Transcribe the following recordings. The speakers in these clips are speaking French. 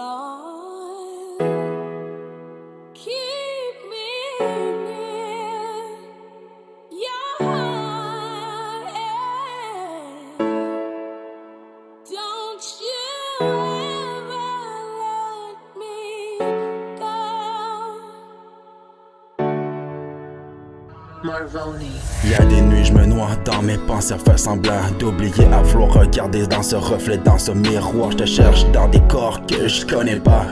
Lord, keep me near your heart, and don't you ever let me go. Marvoni. Y'a des nuits, je me noie dans mes pensées à faire semblant d'oublier, à vouloir regarder dans ce reflet, dans ce miroir. Je te cherche dans des corps que je connais pas,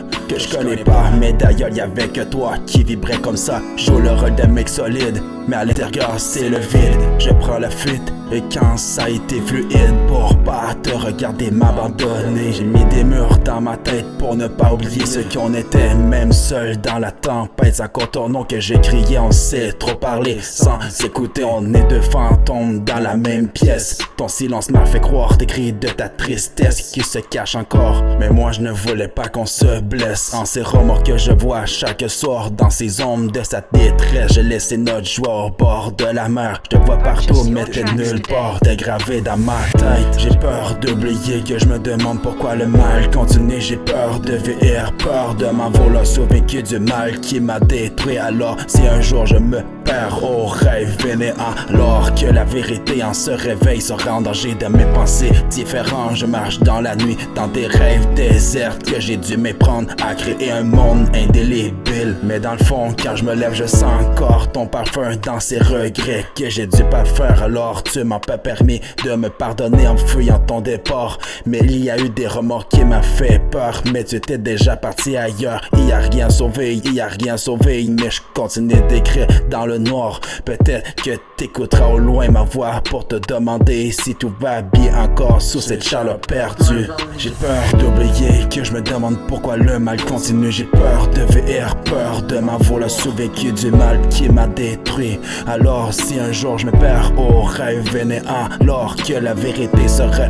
mais d'ailleurs y'avait que toi qui vibrait comme ça. Joue le rôle d'un mec solide, mais à l'intérieur c'est le vide. Je prends la fuite, et quand ça a été fluide, pour pas te regarder m'abandonner, j'ai mis des murs dans ma tête pour ne pas oublier ce qu'on était. Même seul dans la tempête, ça compte ton nom que j'ai crié. On s'est trop parlé sans s'écouter, on est deux fantômes dans la même pièce. Ton silence m'a fait croire des cris de ta tristesse qui se cachent encore, mais moi je ne voulais pas qu'on se blesse. En ces remords que je vois chaque soir, dans ces ombres de sa détresse, j'ai laissé notre joie au bord de la mer. Je te vois partout mais t'es nulle part, t'es gravé dans ma tête. J'ai peur d'oublier que je me demande pourquoi le mal continue. J'ai peur de vieillir, peur de m'envoler, survécu du mal qui m'a détruit. Alors si un jour je me perds au rêve vénéant, alors que la vérité en se réveille, sera en danger de mes pensées différentes. Je marche dans la nuit, dans des rêves déserts que j'ai dû méprendre à créer un monde indélébile. Mais dans le fond, quand je me lève, je sens encore ton parfum dans ces regrets que j'ai dû pas faire. Alors tu m'as pas permis de me pardonner en fuyant ton départ. Mais il y a eu des remords qui m'a fait peur, mais tu étais déjà parti ailleurs. Il y a rien sauvé, mais je continue d'écrire dans le noir. Peut-être que t'écouteras au loin ma voix pour te demander si tout va bien encore sous cette chaleur perdue. J'ai peur d'oublier que je me demande pourquoi le mal continue. J'ai peur de vieillir, peur de m'envoler, survécu du mal qui m'a détruit. Alors si un jour je me perds au rêve vénéant, alors que la vérité serait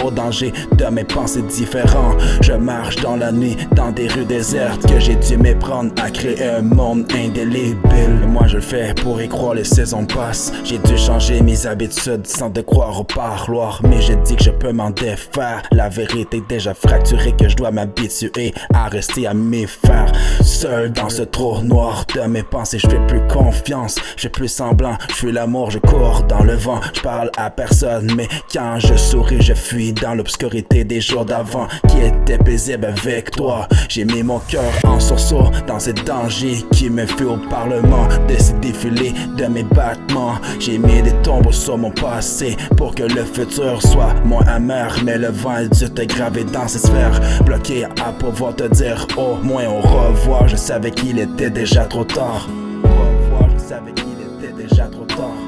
au danger de mes pensées différentes, je marche dans la nuit, dans des rues désertes que j'ai dû méprendre à créer un monde indélébile. Et moi je le fais pour y croire, les saisons passent. J'ai dû changer mes habitudes sans te croire au parloir, mais j'ai dit que je peux m'en défaire. La vérité est déjà fracturée, que je dois m'habituer à rester à mes faire. Seul dans ce trou noir de mes pensées, je fais plus confiance, je fais plus semblant. Je fuis l'amour, je cours dans le vent, je parle à personne, mais quand je souris, je fuis dans l'obscurité des jours d'avant qui étaient paisibles avec toi. J'ai mis mon cœur en sursaut dans ces dangers qui me fuient au parlement, de ces défilés de mes battements. J'ai mis des tombeaux sur mon passé pour que le futur soit moins amer, mais le vent est dû te graver dans ces sphères, bloqué à pouvoir te dire au moins au revoir. Je savais qu'il était déjà trop tard. Au revoir, je savais qu'il était déjà trop tard.